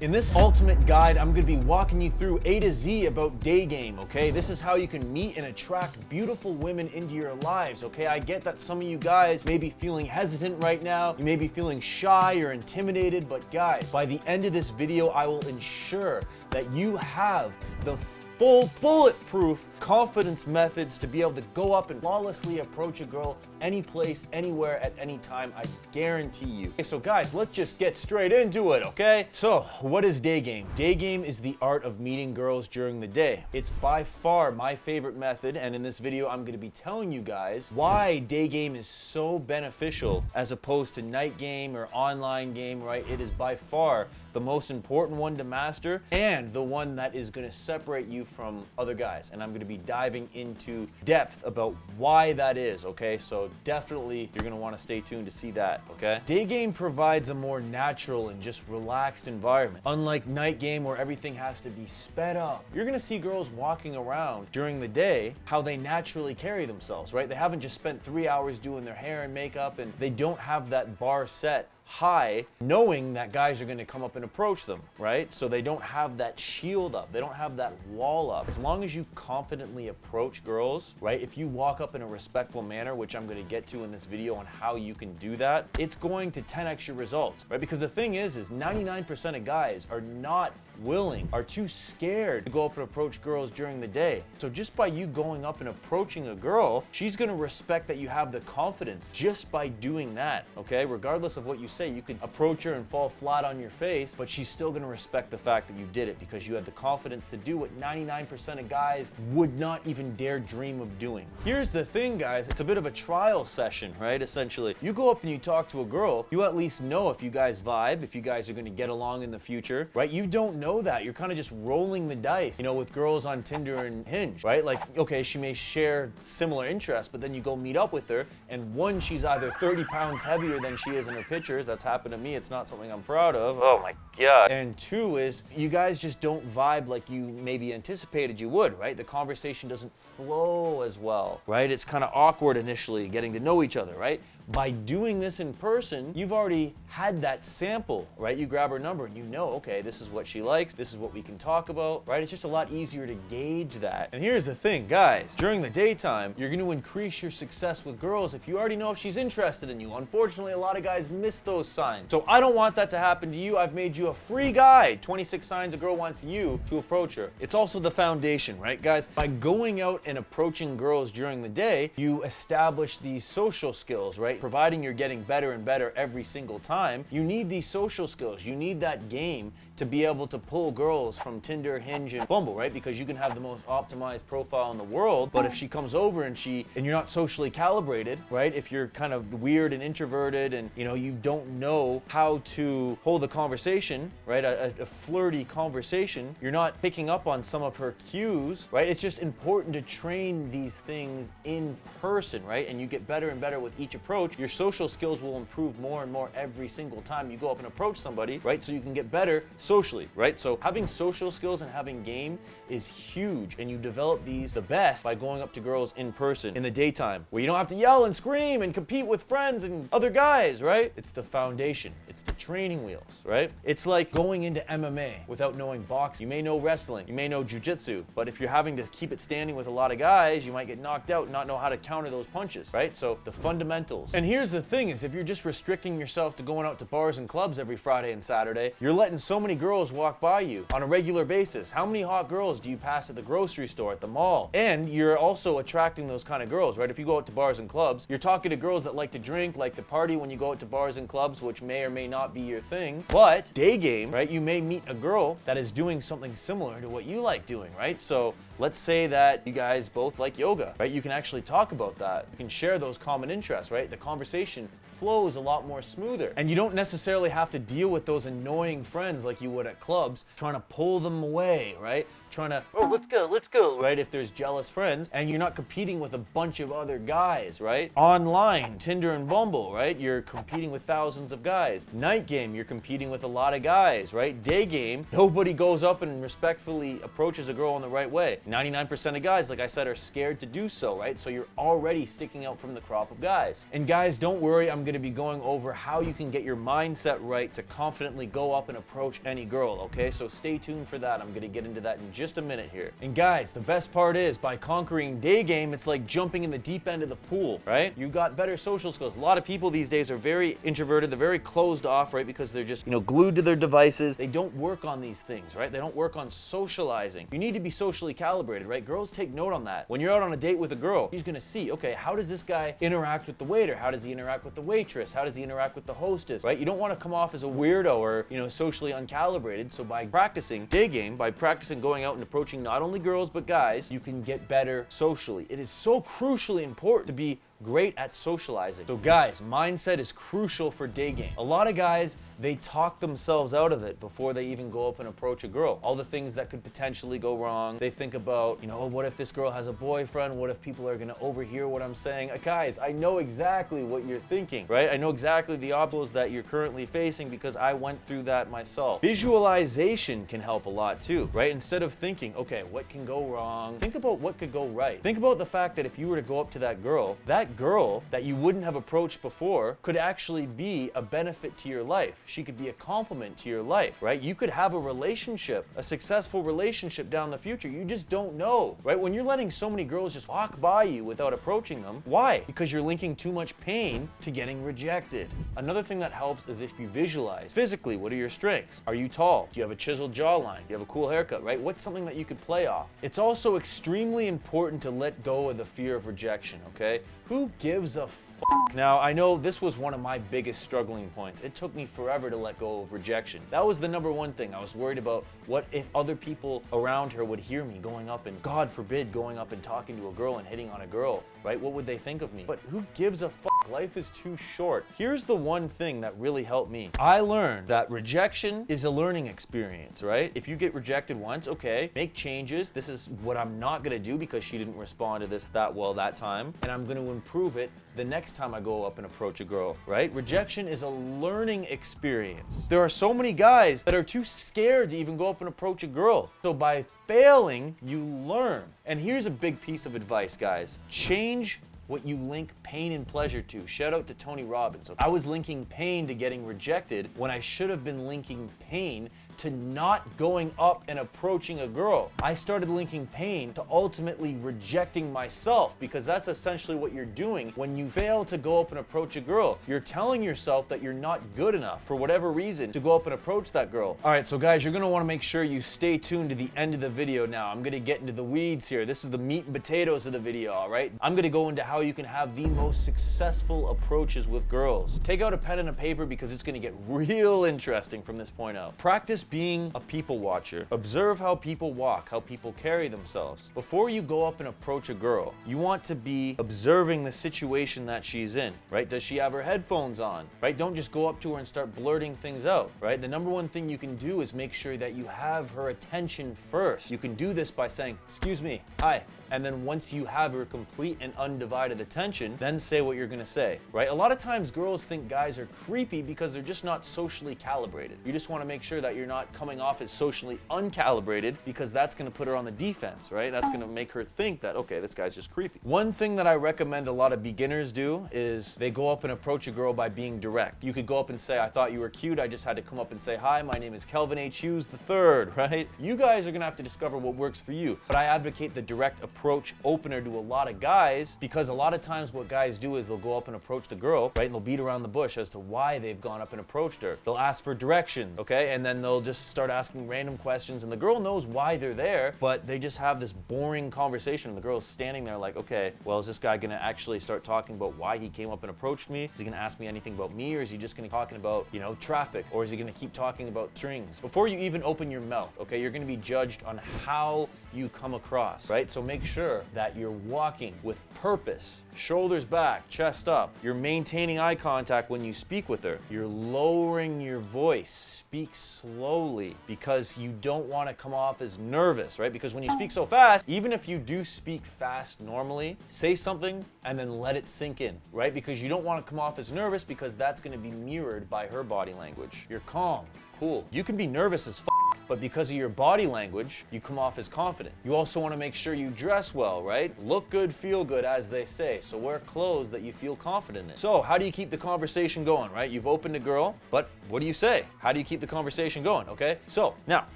In this ultimate guide, I'm gonna be walking you through A to Z about Daygame, okay? This is how you can meet and attract beautiful women into your lives, okay? I get that some of you guys may be feeling hesitant right now. You may be feeling shy or intimidated, but guys, by the end of this video, I will ensure that you have the full bulletproof confidence methods to be able to go up and flawlessly approach a girl any place, anywhere, at any time. I guarantee you. Okay, so guys, let's just get straight into it, okay? So, what is Daygame? Daygame is the art of meeting girls during the day. It's by far my favorite method, and in this video, I'm gonna be telling you guys why Daygame is so beneficial as opposed to night game or online game, right? It is by far the most important one to master and the one that is gonna separate you from other guys. And I'm gonna be diving into depth about why that is, okay? So definitely you're gonna wanna stay tuned to see that, okay? Daygame provides a more natural and just relaxed environment. Unlike night game where everything has to be sped up. You're gonna see girls walking around during the day, how they naturally carry themselves, right? They haven't just spent 3 hours doing their hair and makeup, and they don't have that bar set high, knowing that guys are going to come up and approach them, right? So they don't have that shield up, they don't have that wall up. As long as you confidently approach girls, right? If you walk up in a respectful manner, which I'm going to get to in this video on how you can do that, it's going to 10x your results, right? Because the thing is 99% of guys are not willing, are too scared to go up and approach girls during the day. So just by you going up and approaching a girl, she's going to respect that you have the confidence just by doing that, okay? Regardless of what you say, you could approach her and fall flat on your face, but she's still going to respect the fact that you did it because you had the confidence to do what 99% of guys would not even dare dream of doing. Here's the thing, guys, it's a bit of a trial session, right? Essentially, you go up and you talk to a girl, you at least know if you guys vibe, if you guys are going to get along in the future, right? You don't know that. You're kind of just rolling the dice, you know, with girls on Tinder and Hinge, right? Like, okay, she may share similar interests, but then you go meet up with her, and one, she's either 30 pounds heavier than she is in her pictures. That's happened to me. It's not something I'm proud of. Oh my God. And two is you guys just don't vibe like you maybe anticipated you would, right? The conversation doesn't flow as well, right? It's kind of awkward initially getting to know each other, right? By doing this in person, you've already had that sample, right? You grab her number and you know, okay, this is what she likes, this is what we can talk about, right? It's just a lot easier to gauge that. And here's the thing, guys, during the daytime, you're gonna increase your success with girls if you already know if she's interested in you. Unfortunately, a lot of guys miss those signs. So I don't want that to happen to you. I've made you a free guide, 26 signs a girl wants you to approach her. It's also the foundation, right, guys? By going out and approaching girls during the day, you establish these social skills, right? Providing you're getting better and better every single time, you need these social skills. You need that game to be able to pull girls from Tinder, Hinge, and Bumble, right? Because you can have the most optimized profile in the world, but if she comes over and you're not socially calibrated, right? If you're kind of weird and introverted and, you know, you don't know how to hold a conversation, right? A flirty conversation, you're not picking up on some of her cues, right? It's just important to train these things in person, right? And you get better and better with each approach. Your social skills will improve more and more every single time you go up and approach somebody, right? So you can get better socially, right? So having social skills and having game is huge, and you develop these the best by going up to girls in person in the daytime, where you don't have to yell and scream and compete with friends and other guys, right? It's the foundation. It's the training wheels, right? It's like going into MMA without knowing boxing. You may know wrestling, you may know jiu-jitsu, but if you're having to keep it standing with a lot of guys, you might get knocked out and not know how to counter those punches, right? So the fundamentals. And here's the thing is if you're just restricting yourself to going out to bars and clubs every Friday and Saturday, you're letting so many girls walk by you on a regular basis. How many hot girls do you pass at the grocery store, at the mall? And you're also attracting those kind of girls, right? If you go out to bars and clubs, you're talking to girls that like to drink, like to party when you go out to bars and clubs, which may or may not be your thing. But Daygame, right? You may meet a girl that is doing something similar to what you like doing, right? So let's say that you guys both like yoga, right? You can actually talk about that. You can share those common interests, right? The conversation flows a lot more smoother. And you don't necessarily have to deal with those annoying friends like you would at clubs, trying to pull them away, right? trying to, oh, let's go, right? If there's jealous friends, and you're not competing with a bunch of other guys, right? Online, Tinder and Bumble, right? You're competing with thousands of guys. Night game, you're competing with a lot of guys, right? Day game, nobody goes up and respectfully approaches a girl in the right way. 99% of guys, like I said, are scared to do so, right? So you're already sticking out from the crop of guys. And guys, don't worry, I'm gonna be going over how you can get your mindset right to confidently go up and approach any girl, okay? So stay tuned for that. I'm gonna get into that in just a minute here. And guys, the best part is, by conquering day game, it's like jumping in the deep end of the pool, right? You got better social skills. A lot of people these days are very introverted, they're very closed off, right? Because they're just, glued to their devices. They don't work on these things, right? They don't work on socializing. You need to be socially calibrated, right? Girls take note on that. When you're out on a date with a girl, she's gonna see, okay, how does this guy interact with the waiter? How does he interact with the waitress? How does he interact with the hostess, right? You don't want to come off as a weirdo or, socially uncalibrated. So by practicing day game, by practicing going out and approaching not only girls but guys, you can get better socially. It is so crucially important to be great at socializing. So guys, mindset is crucial for day game. A lot of guys, they talk themselves out of it before they even go up and approach a girl. All the things that could potentially go wrong. They think about, oh, what if this girl has a boyfriend? What if people are gonna overhear what I'm saying? Guys, I know exactly what you're thinking, right? I know exactly the obstacles that you're currently facing because I went through that myself. Visualization can help a lot too, right? Instead of thinking, okay, what can go wrong? Think about what could go right. Think about the fact that if you were to go up to that girl that you wouldn't have approached before could actually be a benefit to your life. She could be a compliment to your life, right? You could have a relationship, a successful relationship down the future. You just don't know, right? When you're letting so many girls just walk by you without approaching them, why? Because you're linking too much pain to getting rejected. Another thing that helps is if you visualize. Physically, what are your strengths? Are you tall? Do you have a chiseled jawline? Do you have a cool haircut, right? What's something that you could play off? It's also extremely important to let go of the fear of rejection, okay? Who gives a f***? Now, I know this was one of my biggest struggling points. It took me forever to let go of rejection. That was the number one thing. I was worried about what if other people around her would hear me going up and, God forbid, going up and talking to a girl and hitting on a girl, right? What would they think of me? But who gives a f***? Life is too short. Here's the one thing that really helped me. I learned that rejection is a learning experience, right? If you get rejected once, okay, make changes. This is what I'm not gonna do because she didn't respond to this that well that time, and I'm gonna improve it the next time I go up and approach a girl, right? Rejection is a learning experience. There are so many guys that are too scared to even go up and approach a girl. So by failing, you learn. And here's a big piece of advice, guys. Change what you link pain and pleasure to. Shout out to Tony Robbins. I was linking pain to getting rejected when I should have been linking pain to not going up and approaching a girl. I started linking pain to ultimately rejecting myself, because that's essentially what you're doing when you fail to go up and approach a girl. You're telling yourself that you're not good enough for whatever reason to go up and approach that girl. All right, so guys, you're gonna wanna make sure you stay tuned to the end of the video now. I'm gonna get into the weeds here. This is the meat and potatoes of the video, all right? I'm gonna go into how you can have the most successful approaches with girls. Take out a pen and a paper because it's gonna get real interesting from this point out. Practice being a people watcher. Observe how people walk, how people carry themselves. Before you go up and approach a girl, you want to be observing the situation that she's in, right? Does she have her headphones on, right? Don't just go up to her and start blurting things out, right? The number one thing you can do is make sure that you have her attention first. You can do this by saying, "Excuse me, hi." And then once you have her complete and undivided attention, then say what you're gonna say, right? A lot of times girls think guys are creepy because they're just not socially calibrated. You just wanna make sure that you're not coming off as socially uncalibrated, because that's gonna put her on the defense, right? That's gonna make her think that, okay, this guy's just creepy. One thing that I recommend a lot of beginners do is they go up and approach a girl by being direct. You could go up and say, "I thought you were cute. I just had to come up and say, hi, my name is Kelvin H. Hughes III, right? You guys are gonna have to discover what works for you. But I advocate the direct approach opener to a lot of guys, because a lot of times what guys do is they'll go up and approach the girl, right? And they'll beat around the bush as to why they've gone up and approached her. They'll ask for directions, okay? And then they'll just start asking random questions, and the girl knows why they're there, but they just have this boring conversation, and the girl's standing there like, okay, well, is this guy gonna actually start talking about why he came up and approached me? Is he gonna ask me anything about me, or is he just gonna be talking about, traffic? Or is he gonna keep talking about strings? Before you even open your mouth, okay, you're gonna be judged on how you come across, right? So make sure that you're walking with purpose, shoulders back, chest up. You're maintaining eye contact when you speak with her. You're lowering your voice. Speak slowly because you don't want to come off as nervous, right? Because when you speak so fast, even if you do speak fast normally, say something and then let it sink in, right? Because you don't want to come off as nervous because that's going to be mirrored by her body language. You're calm, cool. You can be nervous as but because of your body language, you come off as confident. You also want to make sure you dress well, right? Look good, feel good, as they say. So wear clothes that you feel confident in. So how do you keep the conversation going, right? You've opened a girl, but what do you say? How do you keep the conversation going, okay? So now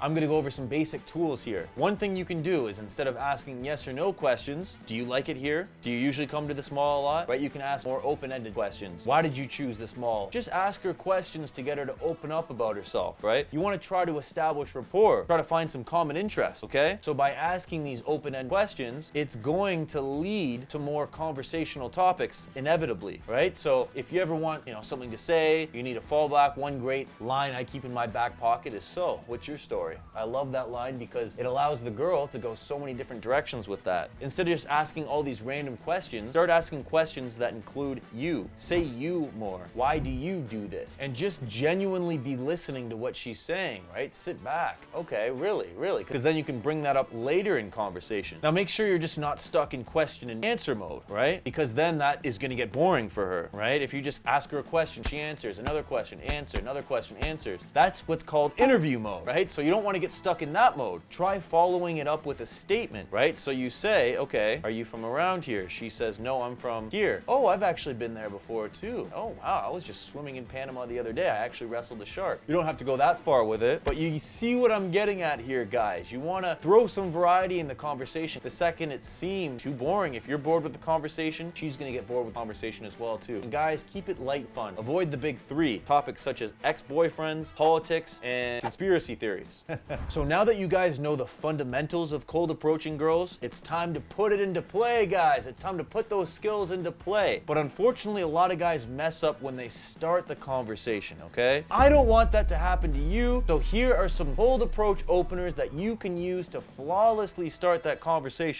I'm gonna go over some basic tools here. One thing you can do is instead of asking yes or no questions, do you like it here? Do you usually come to this mall a lot? Right, you can ask more open-ended questions. Why did you choose this mall? Just ask her questions to get her to open up about herself, right? You wanna try to establish rapport, try to find some common interests, okay? So by asking these open-end questions, it's going to lead to more conversational topics inevitably, right? So if you ever want, something to say, you need a fallback, one great line I keep in my back pocket is, so, what's your story? I love that line because it allows the girl to go so many different directions with that. Instead of just asking all these random questions, start asking questions that include you. Say you more. Why do you do this? And just genuinely be listening to what she's saying, right? Sit back. Okay, really? Because then you can bring that up later in conversation. Now make sure you're just not stuck in question and answer mode, right? Because then that is going to get boring for her, right? If you just ask her a question, she answers, another question, answer, another question, answers. That's what's called interview mode, right? So you don't want to get stuck in that mode. Try following it up with a statement, right? So you say, okay, are you from around here? She says, no, I'm from here. Oh, I've actually been there before too. Oh, wow, I was just swimming in Panama the other day. I actually wrestled a shark. You don't have to go that far with it, but you see what I'm getting at here, guys. You want to throw some variety in the conversation. The second it seems too boring, if you're bored with the conversation, she's going to get bored with the conversation as well too. And guys, keep it light fun. Avoid the big three topics such as ex-boyfriends, politics, and conspiracy theories. So now that you guys know the fundamentals of cold approaching girls, it's time to put it into play, guys. It's time to put those skills into play. But unfortunately, a lot of guys mess up when they start the conversation, okay? I don't want that to happen to you, so here are some cold approach openers that you can use to flawlessly start that conversation.